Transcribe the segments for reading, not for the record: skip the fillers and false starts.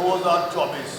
2024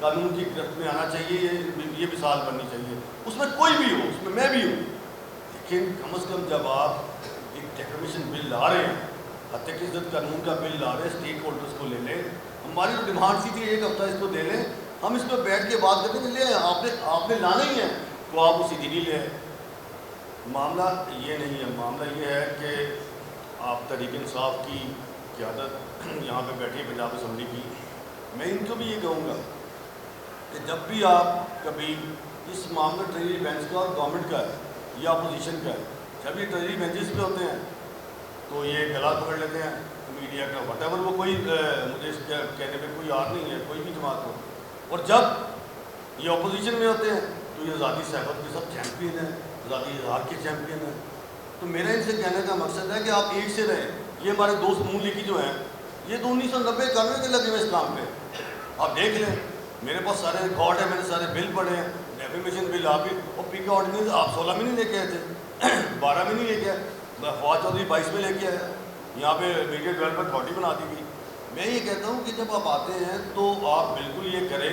قانون کی گرفت میں آنا چاہیے، یہ مثال بننی چاہیے، اس میں کوئی بھی ہو، اس میں بھی ہوں، لیکن کم از کم جب آپ ایک ڈیفامیشن بل لا رہے ہیں، حتیٰ کہ عزت قانون کا بل لا رہے ہیں، اسٹیک ہولڈرس کو لے لیں. ہماری جو ڈیمانڈ سی تھی 1 ہفتہ اس کو دے لیں، ہم اس پہ بیٹھ کے بات کرتے ہیں. لے آپ نے لانا ہی ہے تو آپ اسی دن ہی لیں. معاملہ یہ نہیں ہے، معاملہ یہ ہے کہ آپ تحریک انصاف کی قیادت یہاں پہ بیٹھی پنجاب اسمبلی کی، میں ان کو بھی یہ کہوں گا کہ جب بھی آپ کبھی اس معاملہ ٹریجری بینچ کا اور گورنمنٹ کا ہے یا اپوزیشن کا ہے، جب یہ ٹریجری بینچز پہ ہوتے ہیں تو یہ گلا پکڑ لیتے ہیں میڈیا کا، وٹ ایور وہ کوئی مجھے اس کہنے پہ کوئی یاد نہیں ہے کوئی بھی جماعت ہو. اور جب یہ اپوزیشن میں ہوتے ہیں تو یہ ذاتی صحبت کے سب چیمپئن ہیں، ذاتی اظہار کے چیمپئن ہیں. تو میرا ان سے کہنے کا مقصد ہے کہ آپ ایک سے رہیں. یہ ہمارے دوست نون لیگی جو ہیں یہ تو 1990-91 کے لگے ہوئے اس کام پہ. آپ دیکھ لیں، میرے پاس سارے ریکارڈ ہیں، میں نے سارے بل پڑھے ہیں. ڈیفیمیشن بل آپ بھی، اور پی کا آرڈیننس آپ 16 میں نہیں لے کے آئے تھے، 12 میں نہیں لے کے آئے، فواد چودھری 22 میں لے کے آیا. یہاں پہ میڈیا ڈیولپمنٹ اتھارٹی بنا دی گئی. میں یہ کہتا ہوں کہ جب آپ آتے ہیں تو آپ بالکل یہ کریں،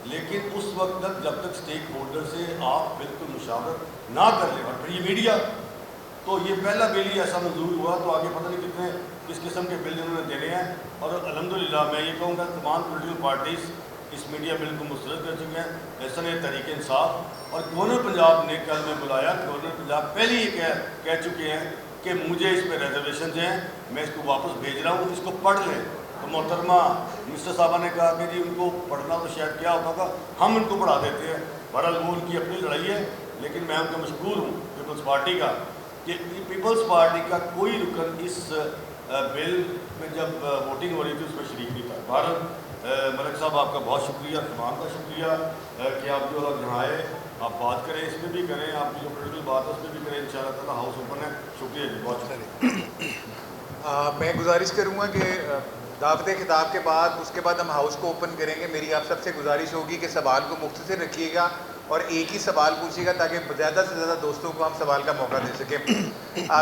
لیکن اس وقت تک جب تک اسٹیک ہولڈر سے آپ بالکل مشاورت نہ کر لیں. اور پھر یہ میڈیا تو یہ پہلا بل ہی ایسا منظور ہوا تو آگے پتہ نہیں کتنے کس قسم کے بل انہوں نے دینے ہیں. اور الحمدللہ میں یہ کہوں گا تمام پولیٹیکل پارٹیز اس میڈیا بل کو مسترد کر چکے ہیں. ایسا نہیں تحریک انصاف اور گورنر پنجاب نے کل میں بلایا، گورنر پنجاب پہلے ہی کہہ چکے ہیں کہ مجھے اس پہ ریزرویشنز ہیں، میں اس کو واپس بھیج رہا ہوں، اس کو پڑھ لیں. تو محترمہ منسٹر صاحبہ نے کہا کہ جی ان کو پڑھنا تو شاید کیا ہوتا تھا، ہم ان کو پڑھا دیتے ہیں. بہرحال وہ ان کی اپنی لڑائی ہے، لیکن میں ان کا مشکور ہوں پیپلز پارٹی کا کہ پیپلز پارٹی کا کوئی رکن اس بل میں جب ووٹنگ ہو رہی تھی اس میں شریک نہیں تھا. بہرحال ملک صاحب آپ کا بہت شکریہ، تمام کا شکریہ کہ آپ جو جہاں آئے آپ بات کریں، اس میں بھی کریں، آپ کی جو پولیٹیکل بات ہے اس میں بھی کریں. انشاءاللہ تعالیٰ ہاؤس اوپن ہے. شکریہ جی، بہت شکریہ. میں گزارش کروں گا کہ دعوت خطاب کے بعد اس کے بعد ہم ہاؤس کو اوپن کریں گے. میری آپ سب سے گزارش ہوگی کہ سوال کو مختصر رکھیے گا اور ایک ہی سوال پوچھیے گا تاکہ زیادہ سے زیادہ دوستوں کو ہم سوال کا موقع دے سکیں.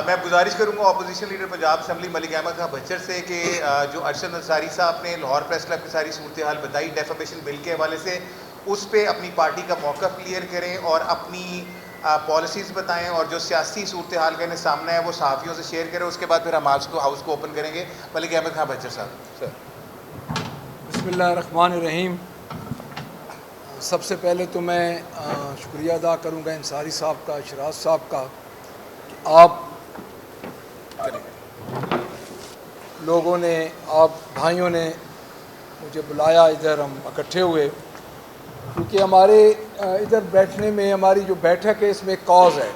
میں گزارش کروں گا opposition leader Punjab assembly Malik Ahmad Khan Butcher سے کہ جو ارشد انصاری صاحب نے لاہور پریس کلب کی ساری صورتحال بتائی ڈیفامیشن بل کے حوالے سے، اس پہ اپنی پارٹی کا موقف کلیئر کریں اور اپنی پالیسیز بتائیں، اور جو سیاسی صورتحال کا انہیں سامنا ہے وہ صحافیوں سے شیئر کریں. اس کے بعد پھر ہم ہاؤس کو اوپن کریں گے. ملک احمد خان بچر صاحب. بسم اللہ الرحمن الرحیم. سب سے پہلے تو میں شکریہ ادا کروں گا انصاری صاحب کا، شراز صاحب کا، کہ آپ لوگوں نے، آپ بھائیوں نے مجھے بلایا، ادھر ہم اکٹھے ہوئے، کیونکہ ہمارے ادھر بیٹھنے میں ہماری جو بیٹھک ہے اس میں ایک کاز ہے.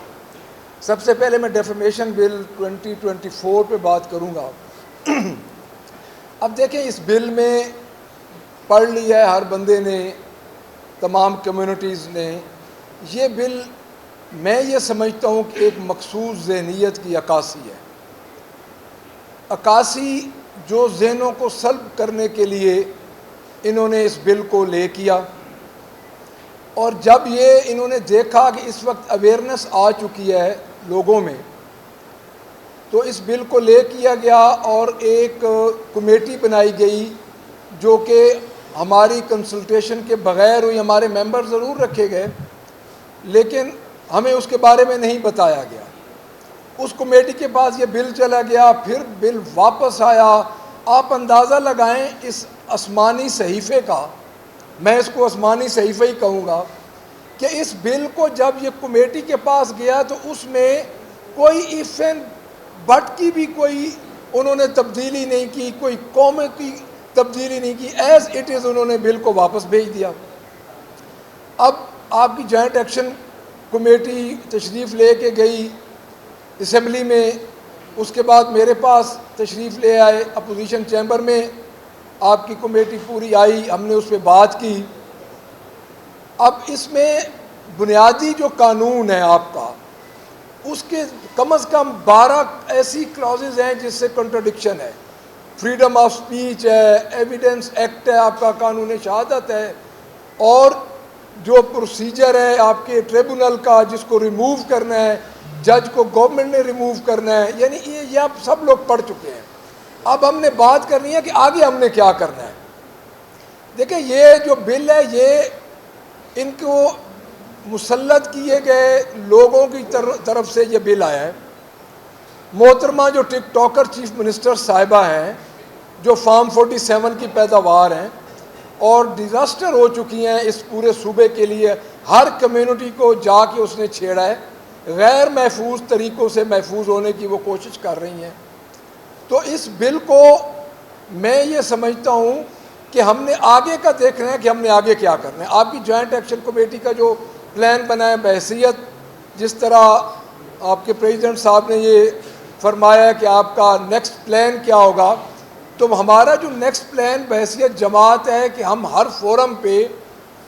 سب سے پہلے میں ڈیفیمیشن بل 2024 پہ بات کروں گا. اب دیکھیں اس بل میں پڑھ لیا ہے ہر بندے نے، تمام کمیونٹیز نے. یہ بل میں یہ سمجھتا ہوں کہ ایک مخصوص ذہنیت کی عکاسی ہے، عکاسی جو ذہنوں کو سلب کرنے کے لیے انہوں نے اس بل کو لے کیا. اور جب یہ انہوں نے دیکھا کہ اس وقت اویئرنیس آ چکی ہے لوگوں میں، تو اس بل کو لے کیا گیا اور ایک کمیٹی بنائی گئی جو کہ ہماری کنسلٹیشن کے بغیر ہوئی. ہمارے ممبر ضرور رکھے گئے لیکن ہمیں اس کے بارے میں نہیں بتایا گیا. اس کمیٹی کے پاس یہ بل چلا گیا، پھر بل واپس آیا. آپ اندازہ لگائیں اس آسمانی صحیفے کا، میں اس کو آسمانی صحیفہ ہی کہوں گا، کہ اس بل کو جب یہ کمیٹی کے پاس گیا تو اس میں کوئی ایفن بٹ کی بھی کوئی انہوں نے تبدیلی نہیں کی، کوئی قومیں کی تبدیلی نہیں کی. ایز اٹ از انہوں نے بل کو واپس بھیج دیا. اب آپ کی جوائنٹ ایکشن کمیٹی تشریف لے کے گئی اسمبلی میں، اس کے بعد میرے پاس تشریف لے آئے اپوزیشن چیمبر میں، آپ کی کمیٹی پوری آئی، ہم نے اس پہ بات کی. اب اس میں بنیادی جو قانون ہے آپ کا، اس کے کم از کم 12 ایسی کلازز ہیں جس سے کنٹرڈکشن ہے. فریڈم آف سپیچ ہے، ایویڈنس ایکٹ ہے، آپ کا قانون شہادت ہے، اور جو پروسیجر ہے آپ کے ٹریبونل کا جس کو ریموو کرنا ہے، جج کو گورنمنٹ نے ریموو کرنا ہے، یعنی یہ آپ سب لوگ پڑھ چکے ہیں. اب ہم نے بات کرنی ہے کہ آگے ہم نے کیا کرنا ہے. دیکھیں یہ جو بل ہے یہ ان کو مسلط کیے گئے لوگوں کی طرف سے یہ بل آیا ہے. محترمہ جو ٹک ٹاکر چیف منسٹر صاحبہ ہیں جو فارم 47 کی پیداوار ہیں اور ڈیزاسٹر ہو چکی ہیں اس پورے صوبے کے لیے, ہر کمیونٹی کو جا کے اس نے چھیڑا ہے, غیر محفوظ طریقوں سے محفوظ ہونے کی وہ کوشش کر رہی ہیں. تو اس بل کو میں یہ سمجھتا ہوں کہ ہم نے آگے کا دیکھنا ہے کہ ہم نے آگے کیا کرنا ہے. آپ کی جوائنٹ ایکشن کمیٹی کا جو پلان بنا ہے بحیثیت جس طرح آپ کے پریزیڈنٹ صاحب نے یہ فرمایا ہے کہ آپ کا نیکسٹ پلان کیا ہوگا, تو ہمارا جو نیکسٹ پلان بحیثیت جماعت ہے کہ ہم ہر فورم پہ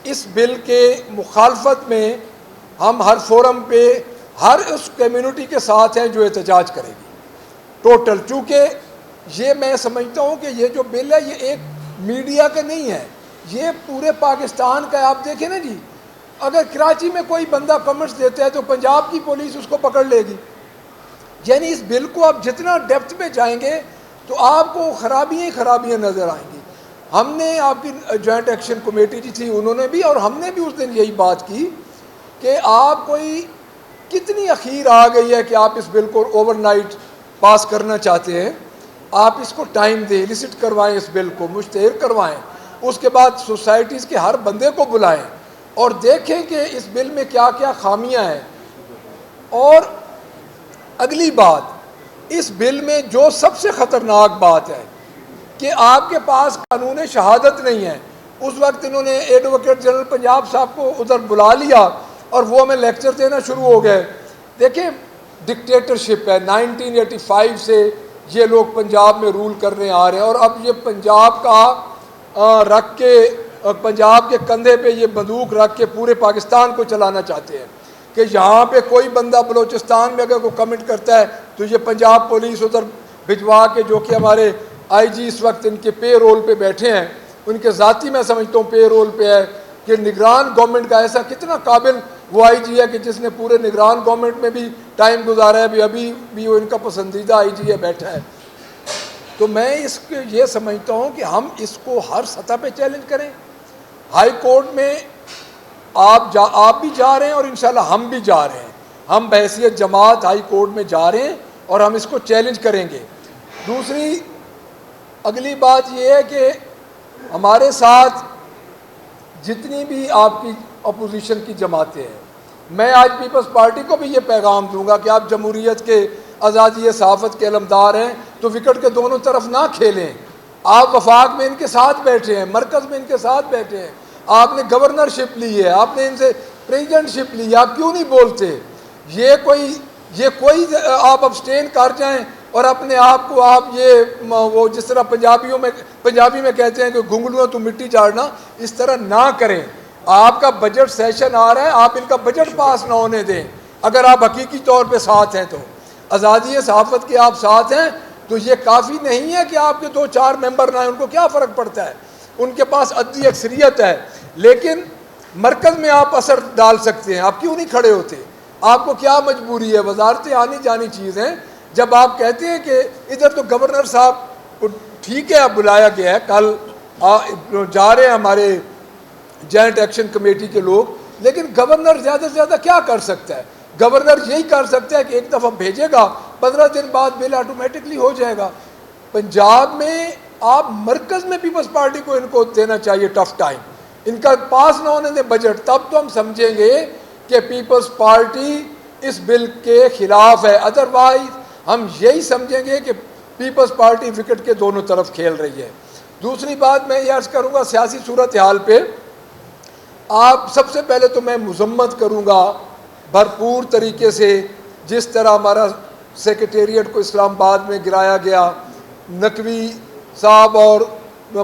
اس بل کے مخالفت میں ہم ہر فورم پہ ہر اس کمیونٹی کے ساتھ ہیں جو احتجاج کرے گی ٹوٹل. چونکہ یہ میں سمجھتا ہوں کہ یہ جو بل ہے یہ ایک میڈیا کا نہیں ہے, یہ پورے پاکستان کا ہے. آپ دیکھیں نا جی, اگر کراچی میں کوئی بندہ کمنٹس دیتا ہے تو پنجاب کی پولیس اس کو پکڑ لے گی. یعنی اس بل کو آپ جتنا ڈیپتھ میں جائیں گے تو آپ کو خرابیاں ہی خرابیاں نظر آئیں گی. ہم نے آپ کی جوائنٹ ایکشن کمیٹی جو تھی انہوں نے بھی اور ہم نے بھی اس دن یہی بات کی کہ آپ کوئی کتنی اخیر آ گئی ہے کہ آپ اس بل کو اوور نائٹ پاس کرنا چاہتے ہیں. آپ اس کو ٹائم دیں, ایلیسٹ کروائیں, اس بل کو مشتہر کروائیں, اس کے بعد سوسائٹیز کے ہر بندے کو بلائیں اور دیکھیں کہ اس بل میں کیا کیا خامیاں ہیں. اور اگلی بات, اس بل میں جو سب سے خطرناک بات ہے کہ آپ کے پاس قانون شہادت نہیں ہے. اس وقت انہوں نے ایڈوکیٹ جنرل پنجاب صاحب کو ادھر بلا لیا اور وہ ہمیں لیکچر دینا شروع ہو گئے. دیکھیں ڈکٹیٹرشپ ہے, 1985 سے یہ لوگ پنجاب میں رول کرنے آ رہے ہیں اور اب یہ پنجاب کا رکھ کے پنجاب کے کندھے پہ یہ بندوق رکھ کے پورے پاکستان کو چلانا چاہتے ہیں کہ یہاں پہ کوئی بندہ بلوچستان میں اگر کوئی کمنٹ کرتا ہے تو یہ پنجاب پولیس ادھر بھجوا کے, جو کہ ہمارے آئی جی اس وقت ان کے پے رول پہ بیٹھے ہیں, ان کے ذاتی میں سمجھتا ہوں پے رول پہ ہے کہ نگران گورنمنٹ کا ایسا کتنا قابل وہ آئی جی ہے کہ جس نے پورے نگران گورنمنٹ میں بھی ٹائم گزارا ہے, ابھی بھی وہ ان کا پسندیدہ آئی جی ہے بیٹھا ہے. تو میں اس کے یہ سمجھتا ہوں کہ ہم اس کو ہر سطح پہ چیلنج کریں. ہائی کورٹ میں آپ بھی جا رہے ہیں اور انشاءاللہ ہم بھی جا رہے ہیں, ہم بحیثیت جماعت ہائی کورٹ میں جا رہے ہیں اور ہم اس کو چیلنج کریں گے. دوسری اگلی بات یہ ہے کہ ہمارے ساتھ جتنی بھی آپ کی اپوزیشن کی جماعتیں ہیں, میں آج پیپلز پارٹی کو بھی یہ پیغام دوں گا کہ آپ جمہوریت کے آزادی صحافت کے علمدار ہیں تو وکٹ کے دونوں طرف نہ کھیلیں. آپ وفاق میں ان کے ساتھ بیٹھے ہیں, مرکز میں ان کے ساتھ بیٹھے ہیں, آپ نے گورنرشپ لی ہے, آپ نے ان سے پریزیڈنٹشپ لی ہے, آپ کیوں نہیں بولتے؟ یہ کوئی آپ ابسٹین کر جائیں اور اپنے آپ کو آپ یہ وہ جس طرح پنجابی میں کہتے ہیں کہ گھنگلوں تو مٹی جاڑنا, اس طرح نہ کریں. آپ کا بجٹ سیشن آ رہا ہے, آپ ان کا بجٹ پاس نہ ہونے دیں. اگر آپ حقیقی طور پہ ساتھ ہیں تو آزادی صحافت کے آپ ساتھ ہیں تو یہ کافی نہیں ہے کہ آپ کے 2-4 ممبر نہ ہیں, ان کو کیا فرق پڑتا ہے, ان کے پاس عددی اکثریت ہے. لیکن مرکز میں آپ اثر ڈال سکتے ہیں, آپ کیوں نہیں کھڑے ہوتے؟ آپ کو کیا مجبوری ہے؟ وزارتیں آنی جانی چیز ہیں. جب آپ کہتے ہیں کہ ادھر تو گورنر صاحب کو ٹھیک ہے اب بلایا گیا ہے, کل جا رہے ہیں ہمارے جوائنٹ ایکشن کمیٹی کے لوگ, لیکن گورنر زیادہ سے زیادہ کیا کر سکتا ہے؟ گورنر یہی کر سکتا ہے کہ ایک دفعہ بھیجے گا, 15 دن بعد بل آٹومیٹکلی ہو جائے گا. پنجاب میں آپ مرکز میں پیپلز پارٹی کو ان کو دینا چاہیے ٹف ٹائم, ان کا پاس نہ ہونے دیں بجٹ, تب تو ہم سمجھیں گے کہ پیپلز پارٹی اس بل کے خلاف ہے. ادروائز ہم یہی سمجھیں گے کہ پیپلز پارٹی وکٹ کے دونوں طرف کھیل رہی ہے. دوسری بات میں یہ عرض کروں گا سیاسی صورتحال پہ, آپ سب سے پہلے تو میں مذمت کروں گا بھرپور طریقے سے جس طرح ہمارا سیکریٹریٹ کو اسلام آباد میں گرایا گیا. نقوی صاحب اور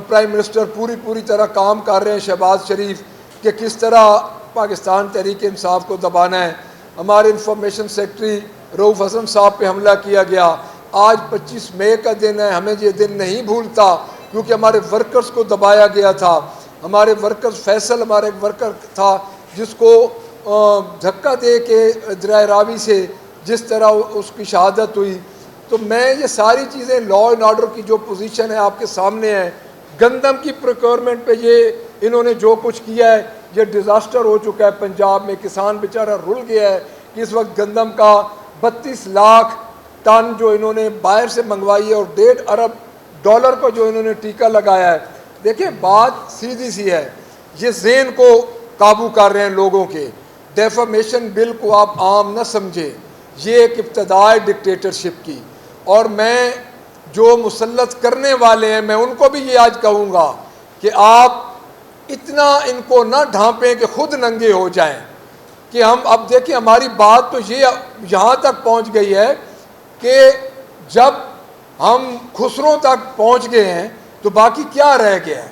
پرائم منسٹر پوری طرح کام کر رہے ہیں, شہباز شریف, کہ کس طرح پاکستان تحریک انصاف کو دبانا ہے. ہمارے انفارمیشن سیکرٹری رؤوف حسن صاحب پہ حملہ کیا گیا. آج 25 مئی کا دن ہے, ہمیں یہ دن نہیں بھولتا کیونکہ ہمارے ورکرز کو دبایا گیا تھا. ہمارے ورکرز, فیصل ہمارا ایک ورکر تھا جس کو دھکا دے کے دریا راوی سے جس طرح اس کی شہادت ہوئی. تو میں یہ ساری چیزیں لا اینڈ آرڈر کی جو پوزیشن ہے آپ کے سامنے ہے, گندم کی پروکیورمنٹ پہ یہ انہوں نے جو کچھ کیا ہے، یہ ڈیزاسٹر ہو چکا ہے پنجاب میں، کسان بیچارہ رل گیا ہے کہ اس وقت گندم کا 32 لاکھ ٹن جو انہوں نے باہر سے منگوائی ہے اور $1.5 ارب کو جو انہوں نے ٹیکہ لگایا ہے۔ دیکھیں بات سیدھی سی ہے، یہ ذہن کو قابو کر رہے ہیں لوگوں کے۔ ڈیفامیشن بل کو آپ عام نہ سمجھیں، یہ ایک ابتدا ہے ڈکٹیٹرشپ کی، اور میں جو مسلط کرنے والے ہیں میں ان کو بھی یہ آج کہوں گا کہ آپ اتنا ان کو نہ ڈھانپیں کہ خود ننگے ہو جائیں۔ کہ ہم اب دیکھیں ہماری بات تو یہ یہاں تک پہنچ گئی ہے کہ جب ہم خسروں تک پہنچ گئے ہیں تو باقی کیا رہ گیا ہے؟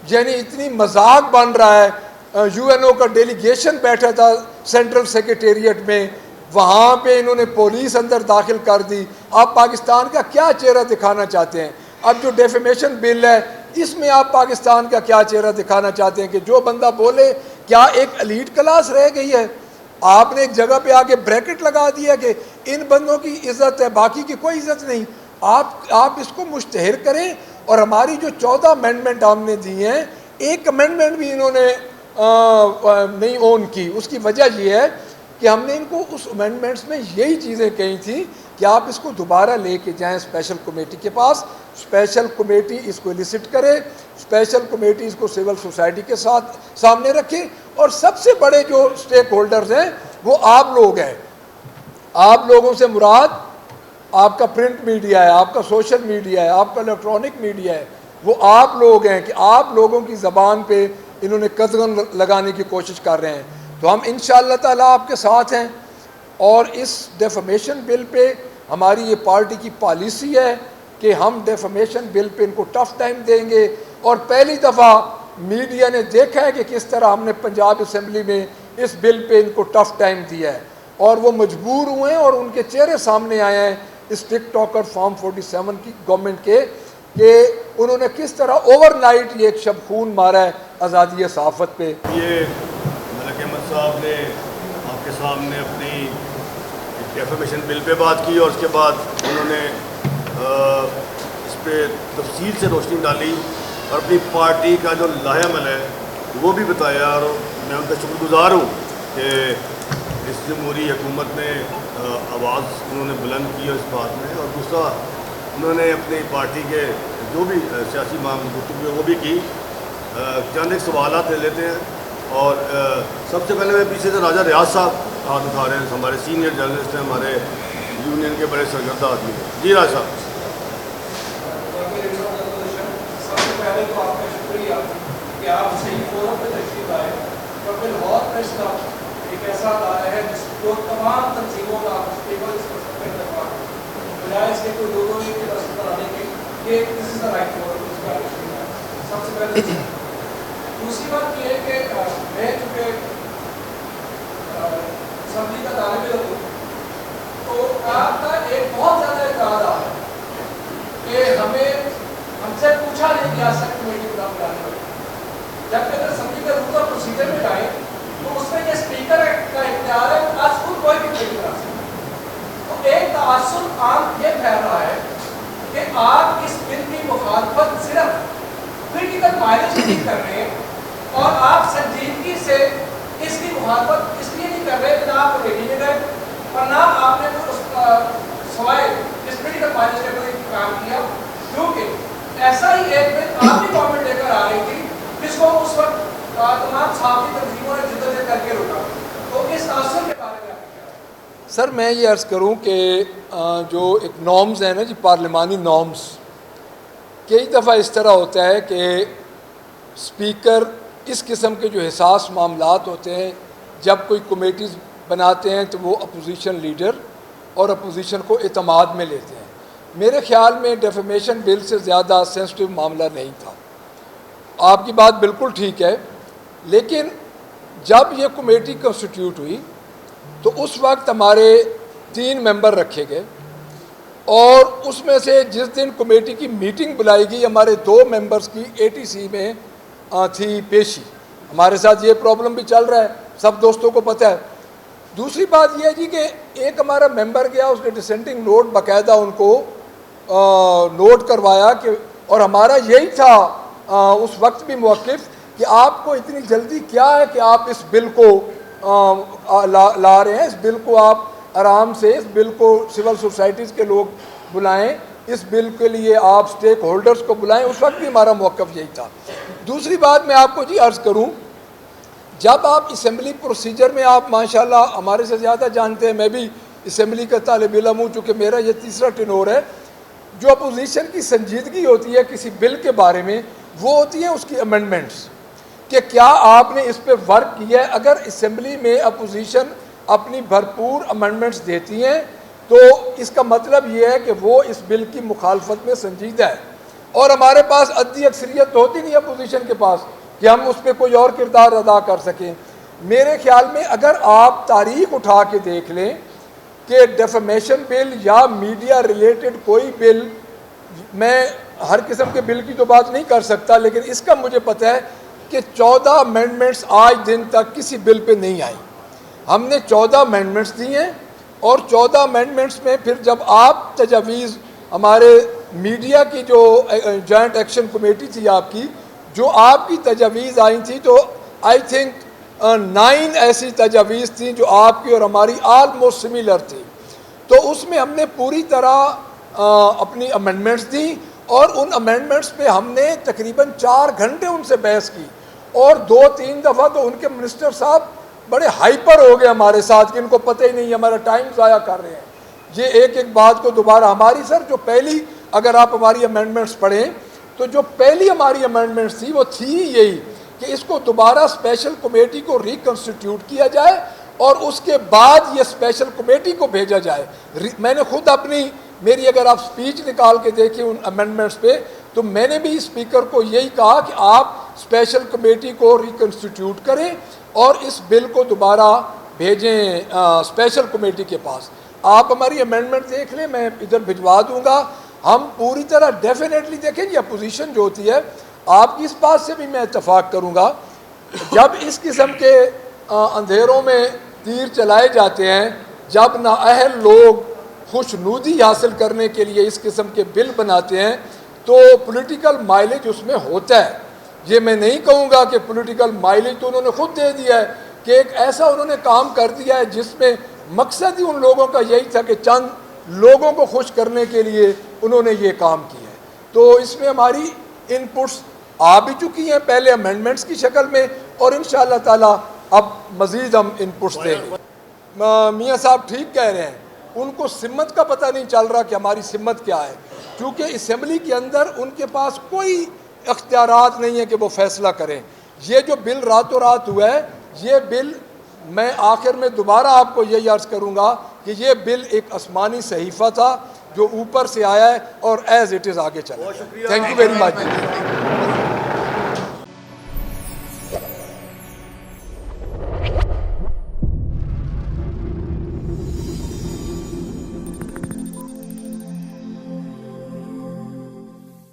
یعنی اتنی مذاق بن رہا ہے۔ UN کا ڈیلیگیشن بیٹھا تھا سینٹرل سیکریٹریٹ میں، وہاں پہ انہوں نے پولیس اندر داخل کر دی۔ آپ پاکستان کا کیا چہرہ دکھانا چاہتے ہیں؟ اب جو ڈیفیمیشن بل ہے اس میں آپ پاکستان کا کیا چہرہ دکھانا چاہتے ہیں کہ جو بندہ بولے؟ کیا ایک ایلیٹ کلاس رہ گئی ہے؟ آپ نے ایک جگہ پہ آ کے بریکٹ لگا دیا کہ ان بندوں کی عزت ہے، باقی کی کوئی عزت نہیں۔ آپ اس کو مشتہر کریں، اور ہماری جو 14 امینڈمنٹ ہم نے دی ہیں، ایک امینڈمنٹ بھی انہوں نے نہیں اون کی۔ اس کی وجہ یہ ہے کہ ہم نے ان کو اس امینڈمنٹس میں یہی چیزیں کہی تھیں کہ آپ اس کو دوبارہ لے کے جائیں اسپیشل کمیٹی کے پاس، اسپیشل کمیٹی اس کو ایلیسٹ کرے، اسپیشل کمیٹی اس کو سول سوسائٹی کے ساتھ سامنے رکھے، اور سب سے بڑے جو اسٹیک ہولڈرز ہیں وہ آپ لوگ ہیں۔ آپ لوگوں سے مراد آپ کا پرنٹ میڈیا ہے، آپ کا سوشل میڈیا ہے، آپ کا الیکٹرانک میڈیا ہے، وہ آپ لوگ ہیں کہ آپ لوگوں کی زبان پہ انہوں نے قدغن لگانے کی کوشش کر رہے ہیں۔ تو ہم انشاءاللہ تعالیٰ آپ کے ساتھ ہیں، اور اس ڈیفامیشن بل پہ ہماری یہ پارٹی کی پالیسی ہے کہ ہم ڈیفامیشن بل پہ ان کو ٹف ٹائم دیں گے۔ اور پہلی دفعہ میڈیا نے دیکھا ہے کہ کس طرح ہم نے پنجاب اسمبلی میں اس بل پہ ان کو ٹف ٹائم دیا ہے، اور وہ مجبور ہوئے ہیں، اور ان کے چہرے سامنے آئے ہیں اس ٹک ٹاکر فارم 47 کی گورنمنٹ کے، کہ انہوں نے کس طرح اوور نائٹ یہ ایک شب خون مارا ہے آزادی صحافت پہ۔ یہ ملک احمد صاحب نے آپ کے سامنے اپنی ڈیفامیشن بل پہ بات کی، اور اس کے بعد انہوں نے اس پہ تفصیل سے روشنی ڈالی اور اپنی پارٹی کا جو لاہ عمل ہے وہ بھی بتایا، اور میں ان کا شکر گزار ہوں کہ اس جمہوری حکومت میں آواز انہوں نے بلند کی اس بات میں، اور دوسرا انہوں نے اپنی پارٹی کے جو بھی سیاسی گفتگو ہے وہ بھی کی۔ چند ایک سوالات لے لیتے ہیں، اور سب سے پہلے میں پیچھے سے راجہ ریاض صاحب ہاتھ اٹھا رہے ہیں، ہمارے سینئر جرنلسٹ ہیں، ہمارے یونین کے بڑے سرگردہ آدمی ہیں۔ جی راجہ صاحب۔ سب سے پہلے تو آپ کا شکریہ کہ آپ صحیح فورم پہ تشریف آئے، اور پھر بہت پریس کا ایک ایسا ادارہ ہے جس کو تمام تنظیموں کا ٹیبل بجائے اس کے کوئی دو کے رسم پر آنے کے، یہ دس از دا رائٹ فورم، اس کا شکریہ سب سے پہلے۔ دوسری بات یہ ہے کہ میں چونکہ اسمبلی کا طالب علم ہوں، تو آپ کا ایک بہت زیادہ اعتراض آ ہے کہ ہم سے پوچھا نہیں گیا سب کمیٹی کو بلانے والے، جبکہ اگر اسمبلی کے رول اور پروسیجر میں جائیں تو اس میں یہ اسپیکر کا اختیار ہے، آج خود کوئی بھی کمیٹی بنا سکتا ہے۔ تو ایک تعصب عام یہ پھیل رہا ہے کہ آپ اس بل کی مخالفت صرف پولیٹیکل مائلیج نہیں کر رہے، اور آپ سنجیدگی سے اس کی مخالفت اس لیے نہیں کر رہے کہ نہ آپ کمیٹی میں گئے اور نہ آپ نے سوائے اس پولیٹیکل مائلیج کا کوئی کام کیا، کیونکہ ایسا ہی ایک بل آپ کی گورنمنٹ لے کر آ رہی تھی جس کو اس وقت تمام صحافی تنظیموں نے جدوجہد کر کے روکا۔ تو اس تعصب کے بارے میں سر میں یہ عرض کروں کہ جو ایک نارمز ہیں نا جی، پارلیمانی نارمز، کئی دفعہ اس طرح ہوتا ہے کہ اسپیکر اس قسم کے جو حساس معاملات ہوتے ہیں جب کوئی کمیٹیز بناتے ہیں تو وہ اپوزیشن لیڈر اور اپوزیشن کو اعتماد میں لیتے ہیں۔ میرے خیال میں ڈیفیمیشن بل سے زیادہ سینسٹیو معاملہ نہیں تھا۔ آپ کی بات بالکل ٹھیک ہے، لیکن جب یہ کمیٹی کنسٹیٹیوٹ ہوئی تو اس وقت ہمارے 3 ممبر رکھے گئے، اور اس میں سے جس دن کمیٹی کی میٹنگ بلائی گئی ہمارے 2 ممبرز کی ATC میں تھی پیشی۔ ہمارے ساتھ یہ پرابلم بھی چل رہا ہے، سب دوستوں کو پتہ ہے۔ دوسری بات یہ ہے جی کہ ایک ہمارا ممبر گیا، اس نے ڈسینٹنگ نوٹ باقاعدہ ان کو نوٹ کروایا کہ، اور ہمارا یہی تھا اس وقت بھی موقف کہ آپ کو اتنی جلدی کیا ہے کہ آپ اس بل کو لا رہے ہیں. اس بل کو آپ آرام سے، اس بل کو سول سوسائٹیز کے لوگ بلائیں، اس بل کے لیے آپ سٹیک ہولڈرز کو بلائیں. اس وقت بھی ہمارا موقف یہی تھا. دوسری بات میں آپ کو عرض کروں، جب آپ اسمبلی پروسیجر میں آپ ماشاءاللہ ہمارے سے زیادہ جانتے ہیں، میں بھی اسمبلی کا طالب علم ہوں چونکہ میرا یہ تیسرا ٹینور ہے، جو اپوزیشن کی سنجیدگی ہوتی ہے کسی بل کے بارے میں وہ ہوتی ہے اس کی امینڈمنٹس، کہ کیا آپ نے اس پہ ورک کیا ہے. اگر اسمبلی میں اپوزیشن اپنی بھرپور امینڈمنٹس دیتی ہیں تو اس کا مطلب یہ ہے کہ وہ اس بل کی مخالفت میں سنجیدہ ہے. اور ہمارے پاس عددی اکثریت تو ہوتی نہیں اپوزیشن کے پاس کہ ہم اس پہ کوئی اور کردار ادا کر سکیں. میرے خیال میں اگر آپ تاریخ اٹھا کے دیکھ لیں کہ ڈیفیمیشن بل یا میڈیا ریلیٹڈ کوئی بل، میں ہر قسم کے بل کی تو بات نہیں کر سکتا لیکن اس کا مجھے پتہ ہے کہ 14 امینڈمنٹس آج دن تک کسی بل پہ نہیں آئی. ہم نے 14 امینڈمنٹس دی ہیں اور 14 امینڈمنٹس میں پھر جب آپ تجاویز، ہمارے میڈیا کی جو جوائنٹ ایکشن کمیٹی تھی آپ کی، جو آپ کی تجاویز آئی تھی تو آئی تھنک 9 ایسی تجاویز تھیں جو آپ کی اور ہماری آلموسٹ سملر تھی. تو اس میں ہم نے پوری طرح اپنی امینڈمنٹس دیں اور ان امینڈمنٹس پہ ہم نے تقریباً 4 گھنٹے ان سے بحث کی اور 2-3 دفعہ تو ان کے منسٹر صاحب بڑے ہائپر ہو گئے ہمارے ساتھ کہ ان کو پتہ ہی نہیں ہمارا ٹائم ضائع کر رہے ہیں. یہ ایک بات کو دوبارہ ہماری سر جو پہلی، اگر آپ ہماری امینڈمنٹس پڑھیں تو جو پہلی ہماری امینڈمنٹس تھی وہ تھی یہی کہ اس کو دوبارہ اسپیشل کمیٹی کو ریکنسٹیٹیوٹ کیا جائے اور اس کے بعد یہ اسپیشل کمیٹی کو بھیجا جائے. میں نے خود میری اگر آپ سپیچ نکال کے دیکھیں ان امینڈمنٹس پہ تو میں نے بھی اسپیکر کو یہی کہا کہ آپ اسپیشل کمیٹی کو ریکنسٹیٹیوٹ کریں اور اس بل کو دوبارہ بھیجیں اسپیشل کمیٹی کے پاس. آپ ہماری امینڈمنٹ دیکھ لیں، میں ادھر بھجوا دوں گا. ہم پوری طرح ڈیفینیٹلی دیکھیں یہ اپوزیشن جو ہوتی ہے، آپ کی اس بات سے بھی میں اتفاق کروں گا، جب اس قسم کے اندھیروں میں تیر چلائے جاتے ہیں، جب نااہل لوگ خوشنودی حاصل کرنے کے لیے اس قسم کے بل بناتے ہیں تو پولیٹیکل مائلیج اس میں ہوتا ہے. یہ میں نہیں کہوں گا کہ پولیٹیکل مائلیج تو انہوں نے خود دے دیا ہے کہ ایک ایسا انہوں نے کام کر دیا ہے جس میں مقصد ہی ان لوگوں کا یہی تھا کہ چند لوگوں کو خوش کرنے کے لیے انہوں نے یہ کام کیا ہے. تو اس میں ہماری ان پٹس آ بھی چکی ہیں پہلے امینڈمنٹس کی شکل میں اور انشاءاللہ تعالی اب مزید ہم ان پٹس دیں گے. میاں صاحب ٹھیک کہہ رہے ہیں، ان کو سمت کا پتہ نہیں چل رہا کہ ہماری سمت کیا ہے، کیونکہ اسمبلی کے اندر ان کے پاس کوئی اختیارات نہیں ہے کہ وہ فیصلہ کریں. یہ جو بل راتوں رات ہوا ہے، یہ بل میں آخر میں دوبارہ آپ کو یہی عرض کروں گا کہ یہ بل ایک آسمانی صحیفہ تھا جو اوپر سے آیا ہے اور ایز اٹ از آگے چلا. Thank you very much.